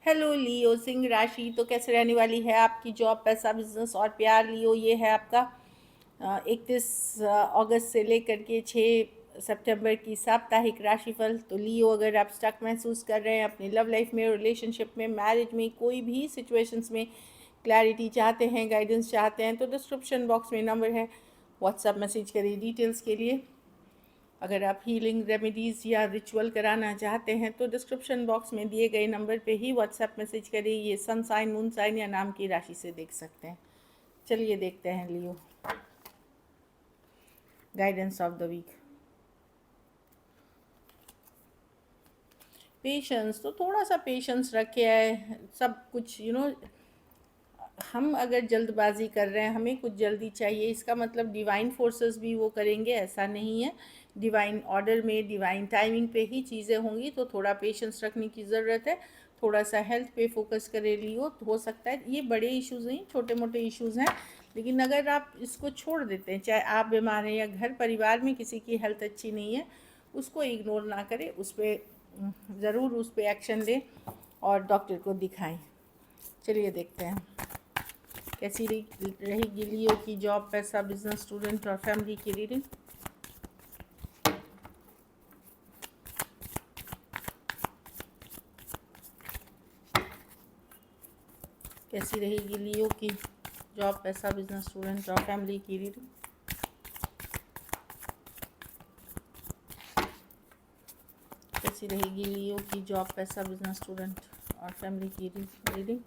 Hello लियो, सिंह राशि तो कैसे रहने वाली है आपकी जॉब, पैसा, बिजनेस और प्यार। लियो, ये है आपका 31 अगस्त से लेकर के 6 सितंबर की साप्ताहिक राशिफल। तो लियो, अगर आप स्टक महसूस कर रहे हैं अपनी लव लाइफ में, रिलेशनशिप में, मैरिज में, कोई भी सिचुएशंस में क्लैरिटी चाहते हैं, गाइडेंस चाहते हैं, तो डिस्क्रिप्शन बॉक्स में नंबर है, व्हाट्सएप मैसेज करिए डिटेल्स के लिए। अगर आप हीलिंग रेमेडीज़ या रिचुअल कराना चाहते हैं तो डिस्क्रिप्शन बॉक्स में दिए गए नंबर पे ही व्हाट्सएप मैसेज करिए। ये सन साइन, मून साइन या नाम की राशि से देख सकते हैं। चलिए देखते हैं Leo, guidance of the week. Patience, तो थोड़ा सा पेशेंस रखे है। सब कुछ हम अगर जल्दबाजी कर रहे हैं, हमें कुछ जल्दी चाहिए, इसका मतलब डिवाइन फोर्सेस भी वो करेंगे ऐसा नहीं है। डिवाइन ऑर्डर में, डिवाइन टाइमिंग पे ही चीज़ें होंगी, तो थोड़ा पेशेंस रखने की ज़रूरत है। थोड़ा सा हेल्थ पे फोकस करे लियो, तो हो सकता है ये बड़े इश्यूज़ नहीं, छोटे मोटे इश्यूज़ हैं, लेकिन अगर आप इसको छोड़ देते हैं, चाहे आप बीमार हैं या घर परिवार में किसी की हेल्थ अच्छी नहीं है, उसको इग्नोर ना करें, उस पर ज़रूर उस पर एक्शन लें और डॉक्टर को दिखाएं। चलिए देखते हैं कैसी रहेगी लियो की जॉब, पैसा, बिजनेस, स्टूडेंट और फैमिली की रीडिंग। कैसी रहेगी लियो की जॉब, पैसा, बिजनेस, स्टूडेंट और फैमिली की रीडिंग। कैसी रहेगी लियो की जॉब, पैसा, बिजनेस, स्टूडेंट और फैमिली की रीडिंग।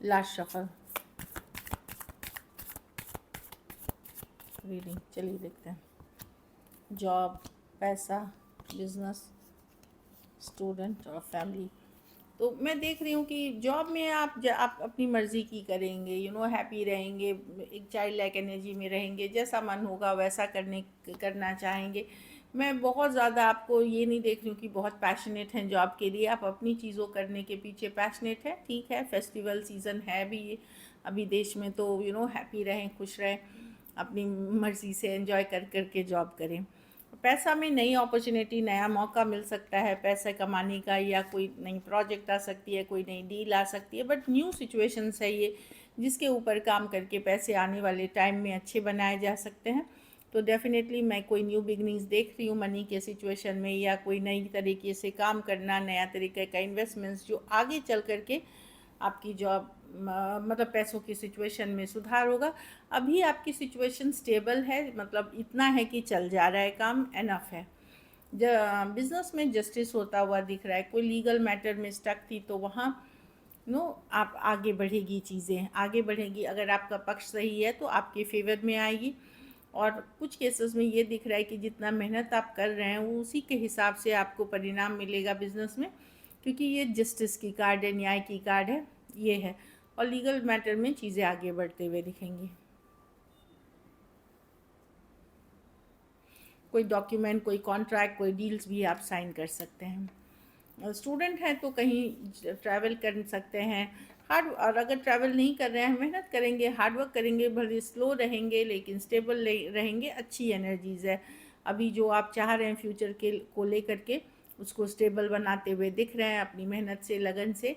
Last shuffle reading. चलिए देखते हैं जॉब, पैसा, बिजनेस, स्टूडेंट और फैमिली। तो मैं देख रही हूँ कि जॉब में आप अपनी मर्ज़ी की करेंगे, हैप्पी रहेंगे, एक चाइल्ड लाइक एनर्जी में रहेंगे, जैसा मन होगा वैसा करना चाहेंगे। मैं बहुत ज़्यादा आपको ये नहीं देख रही हूँ कि बहुत पैशनेट हैं जॉब के लिए। आप अपनी चीज़ों करने के पीछे पैशनेट हैं, ठीक है। फेस्टिवल सीज़न है भी ये अभी देश में, तो हैप्पी रहें, खुश रहें, अपनी मर्ज़ी से एंजॉय कर के जॉब करें। पैसा में नई अपॉर्चुनिटी, नया मौका मिल सकता है पैसे कमाने का, या कोई नई प्रोजेक्ट आ सकती है, कोई नई डील आ सकती है, बट न्यू सिचुएशंस है ये, जिसके ऊपर काम करके पैसे आने वाले टाइम में अच्छे बनाए जा सकते हैं। तो डेफिनेटली मैं कोई न्यू बिगनिंग्स देख रही हूँ मनी के सिचुएशन में, या कोई नई तरीके से काम करना, नया तरीके का इन्वेस्टमेंट्स जो आगे चल करके आपकी जॉब मतलब पैसों की सिचुएशन में सुधार होगा। अभी आपकी सिचुएशन स्टेबल है, मतलब इतना है कि चल जा रहा है काम, एनफ है। बिजनेस में जस्टिस होता हुआ दिख रहा है। कोई लीगल मैटर में स्टक थी तो वहाँ आप आगे बढ़ेगी, चीज़ें आगे बढ़ेगी। अगर आपका पक्ष सही है तो आपके फेवर में आएगी। और कुछ केसेस में ये दिख रहा है कि जितना मेहनत आप कर रहे हैं वो उसी के हिसाब से आपको परिणाम मिलेगा बिजनेस में, क्योंकि ये जस्टिस की कार्ड है, न्याय की कार्ड है, ये है। और लीगल मैटर में चीज़ें आगे बढ़ते हुए दिखेंगी। कोई डॉक्यूमेंट, कोई कॉन्ट्रैक्ट, कोई डील्स भी आप साइन कर सकते हैं। स्टूडेंट हैं तो कहीं ट्रैवल कर सकते हैं। और अगर ट्रैवल नहीं कर रहे हैं, मेहनत करेंगे, हार्ड वर्क करेंगे, भले स्लो रहेंगे लेकिन स्टेबल रहेंगे, अच्छी एनर्जीज़ है। अभी जो आप चाह रहे हैं फ्यूचर के को लेकर के, उसको स्टेबल बनाते हुए दिख रहे हैं अपनी मेहनत से, लगन से।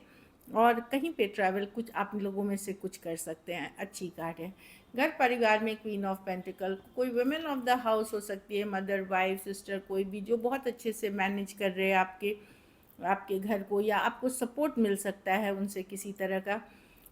और कहीं पे ट्रैवल कुछ आप लोगों में से कुछ कर सकते हैं, अच्छी कार्ड है। घर परिवार में क्वीन ऑफ पेंटिकल, कोई वुमेन ऑफ द हाउस हो सकती है, मदर, वाइफ, सिस्टर, कोई भी जो बहुत अच्छे से मैनेज कर रहे हैं आपके घर को, या आपको सपोर्ट मिल सकता है उनसे किसी तरह का।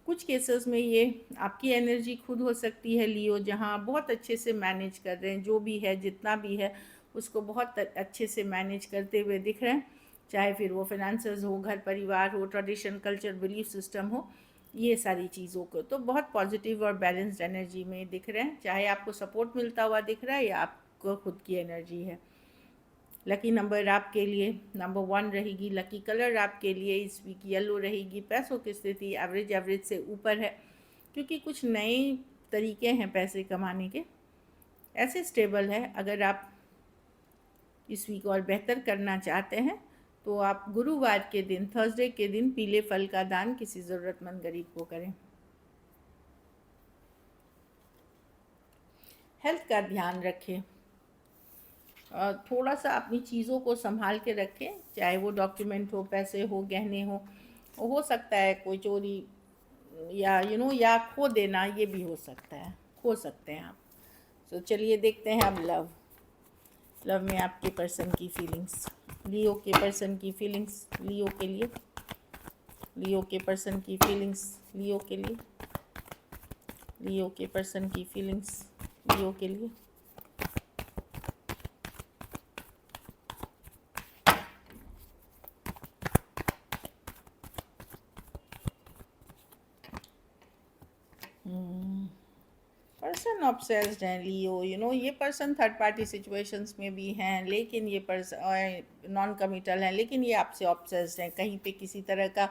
कुछ केसेस में ये आपकी एनर्जी खुद हो सकती है लियो, जहाँ बहुत अच्छे से मैनेज कर रहे हैं, जो भी है जितना भी है उसको बहुत अच्छे से मैनेज करते हुए दिख रहे हैं। चाहे फिर वो फाइनेंसेस हो, घर परिवार हो, ट्रेडिशन, कल्चर, बिलीफ सिस्टम हो, ये सारी चीज़ों को तो बहुत पॉजिटिव और बैलेंस्ड एनर्जी में दिख रहे हैं। चाहे आपको सपोर्ट मिलता हुआ दिख रहा है या आपको खुद की एनर्जी है। लकी नंबर आपके लिए नंबर 1 रहेगी। लकी कलर आपके लिए इस वीक येलो रहेगी। पैसों की स्थिति एवरेज से ऊपर है, क्योंकि कुछ नए तरीके हैं पैसे कमाने के, ऐसे स्टेबल है। अगर आप इस वीक और बेहतर करना चाहते हैं तो आप गुरुवार के दिन, थर्सडे के दिन पीले फल का दान किसी ज़रूरतमंद गरीब को करें। हेल्थ का ध्यान रखें। थोड़ा सा अपनी चीज़ों को संभाल के रखें, चाहे वो डॉक्यूमेंट हो, पैसे हो, गहने हो सकता है कोई चोरी या या खो देना, ये भी हो सकता है, खो सकते हैं आप। तो चलिए देखते हैं अब लव में आपके पर्सन की फीलिंग्स, लियो के पर्सन की फीलिंग्स, लियो के लिए, लियो के पर्सन की फीलिंग्स, लियो के लिए, लियो के पर्सन की फीलिंग्स, लियो के लिए। पर्सन ऑब्सेस्ड हैं लियो, ये पर्सन थर्ड पार्टी सिचुएशंस में भी हैं, लेकिन ये पर्सन नॉन कमिटल हैं, लेकिन ये आपसे ऑब्सेस्ड हैं। कहीं पे किसी तरह का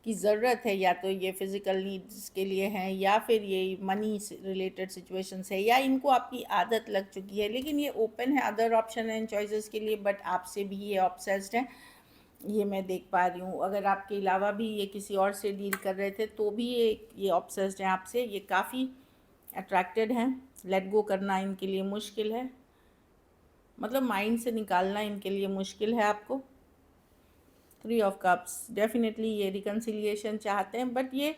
की ज़रूरत है, या तो ये फिज़िकल नीड्स के लिए हैं, या फिर ये मनी रिलेटेड सिचुएशंस है, या इनको आपकी आदत लग चुकी है, लेकिन ये ओपन है अदर ऑप्शन एंड चॉइसेस के लिए, बट आपसे भी ये ऑब्सेस्ड हैं, ये मैं देख पा रही हूँ। अगर आपके अलावा भी ये किसी और से डील कर रहे थे तो भी ये ऑब्सेस्ड हैं आपसे, ये काफ़ी अट्रैक्टेड हैं। लेट गो करना इनके लिए मुश्किल है, मतलब माइंड से निकालना इनके लिए मुश्किल है आपको। 3 ऑफ कप्स, डेफिनेटली ये रिकन्सिलिएशन चाहते हैं, बट ये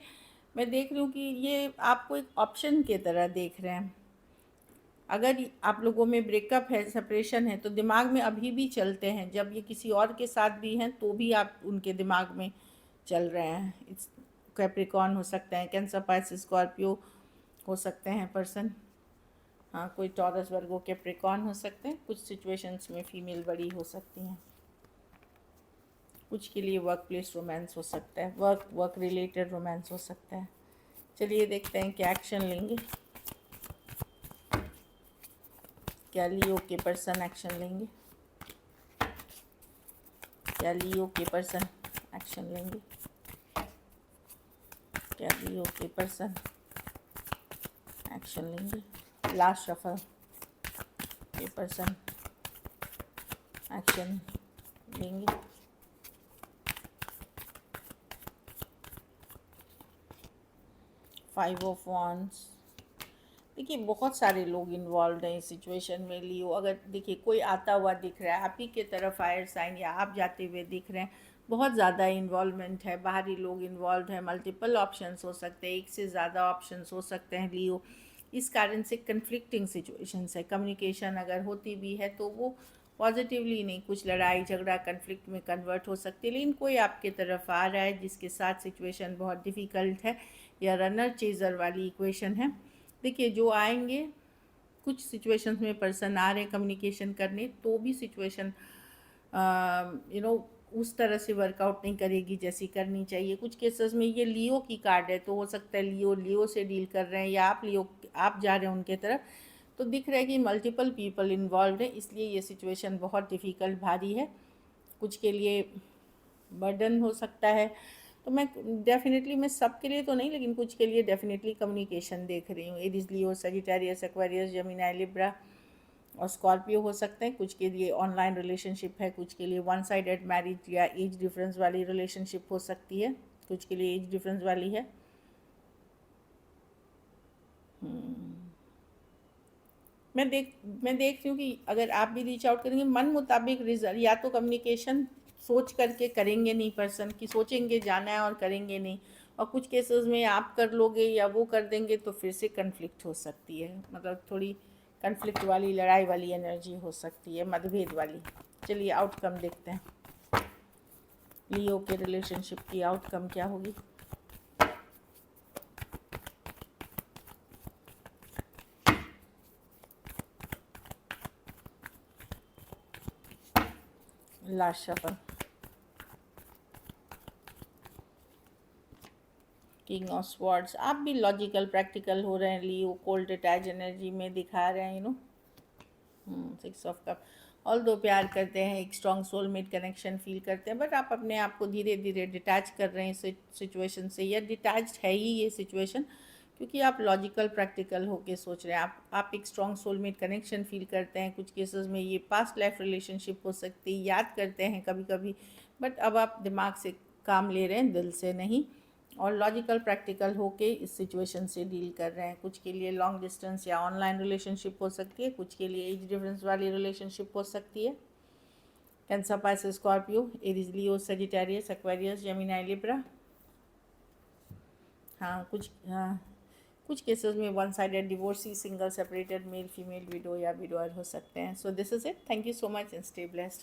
मैं देख रही हूँ कि ये आपको एक ऑप्शन की तरह देख रहे हैं। अगर आप लोगों में ब्रेकअप है, सेपरेशन है, तो दिमाग में अभी भी चलते हैं, जब ये किसी और के साथ भी हैं तो भी आप उनके दिमाग में चल रहे हैं। इट्स कैप्रिकॉर्न हो सकते हैं, कैंसर, पाइसेस, स्कॉर्पियो हो सकते हैं पर्सन, हाँ कोई टॉरस, वर्गो, कैप्रिकॉर्न हो सकते हैं। कुछ सिचुएशंस में फीमेल बड़ी हो सकती हैं, कुछ के लिए वर्क प्लेस रोमांस हो सकता है, वर्क रिलेटेड रोमांस हो सकता है। चलिए देखते हैं क्या एक्शन लेंगे, क्या लियो के पर्सन एक्शन लेंगे, क्या लियो के पर्सन एक्शन लेंगे, क्या लियो के पर्सन एक्शन लेंगे। लास्ट शफल के पर्सन एक्शन लेंगे। फाइव ऑफ वॉन्ड्स, देखिए बहुत सारे लोग इन्वॉल्व हैं इस सिचुएशन में। लियो, अगर देखिए कोई आता हुआ दिख रहा है आप ही के तरफ, फायर साइन, या आप जाते हुए दिख रहे हैं, बहुत ज़्यादा इन्वॉल्वमेंट है, बाहरी लोग इन्वॉल्व हैं, मल्टीपल ऑप्शंस हो सकते हैं, एक से ज़्यादा ऑप्शंस हो सकते हैं लियो। इस कारण से कन्फ्लिक्टिंग सिचुएशंस है, कम्युनिकेशन अगर होती भी है तो वो पॉजिटिवली नहीं, कुछ लड़ाई झगड़ा कन्फ्लिक्ट में कन्वर्ट हो सकती है। लेकिन कोई आपके तरफ आ रहा है जिसके साथ सिचुएशन बहुत डिफ़िकल्ट है, या रनर चेज़र वाली इक्वेशन है। देखिए जो आएंगे, कुछ सिचुएशंस में पर्सन आ रहे हैं कम्युनिकेशन करने, तो भी सिचुएशन उस तरह से वर्कआउट नहीं करेगी जैसी करनी चाहिए। कुछ केसेस में ये लियो की कार्ड है, तो हो सकता है लियो से डील कर रहे हैं, या आप जा रहे हैं उनके तरफ, तो दिख रहा है कि मल्टीपल पीपल इन्वॉल्व है, इसलिए ये सिचुएशन बहुत डिफ़िकल्ट, भारी है, कुछ के लिए बर्डन हो सकता है। तो मैं डेफिनेटली, मैं सब के लिए तो नहीं, लेकिन कुछ के लिए डेफिनेटली कम्युनिकेशन देख रही हूँ। एरीज, लियो, सजिटेरियस, एक्वेरियस, जेमिनी, लिब्रा और स्कॉर्पियो हो सकते हैं। कुछ के लिए ऑनलाइन रिलेशनशिप है, कुछ के लिए वन साइडेड मैरिज या एज डिफरेंस वाली रिलेशनशिप हो सकती है, कुछ के लिए एज डिफरेंस वाली है। मैं देख रही हूँ कि अगर आप भी रीच आउट करेंगे, मन मुताबिक रिजल्ट, या तो कम्युनिकेशन सोच करके करेंगे नहीं, पर्सन की सोचेंगे जाना है और करेंगे नहीं, और कुछ केसेस में आप कर लोगे या वो कर देंगे तो फिर से कन्फ्लिक्ट हो सकती है, मतलब थोड़ी कन्फ्लिक्ट वाली, लड़ाई वाली एनर्जी हो सकती है, मतभेद वाली। चलिए आउटकम देखते हैं, लियो के रिलेशनशिप की आउटकम क्या होगी। Last shuffle, king of swords, आप भी लॉजिकल प्रैक्टिकल हो रहे हैं लियो, कोल्ड अटैच एनर्जी में दिखा रहे हैं, सिक्स ऑफ कप। ऑल दो प्यार करते हैं, एक स्ट्रॉन्ग सोलमेट कनेक्शन फील करते हैं, बट आप अपने आप को धीरे धीरे डिटैच कर रहे हैं सिचुएशन से, या डिटैच्ड है ही ये सिचुएशन, क्योंकि आप लॉजिकल प्रैक्टिकल होके सोच रहे हैं। आप एक स्ट्रॉन्ग सोलमेट कनेक्शन फील करते हैं। कुछ केसेस में ये पास्ट लाइफ रिलेशनशिप हो सकती है, याद करते हैं कभी कभी, बट अब आप दिमाग से काम ले रहे हैं, दिल से नहीं। और लॉजिकल प्रैक्टिकल होके इस सिचुएशन से डील कर रहे हैं। कुछ के लिए लॉन्ग डिस्टेंस या ऑनलाइन रिलेशनशिप हो सकती है, कुछ के लिए एज डिफरेंस वाली रिलेशनशिप हो सकती है। कैंसर, पाइसेस, स्कॉर्पियो, एरीज, लियो, सेजिटेरियस, एक्वेरियस, जेमिनी, लिब्रा। हाँ, कुछ केसेस में one sided divorcee, single, separated, male female, window या विडोअर हो सकते हैं। So this is it. Thank you so much and stay blessed.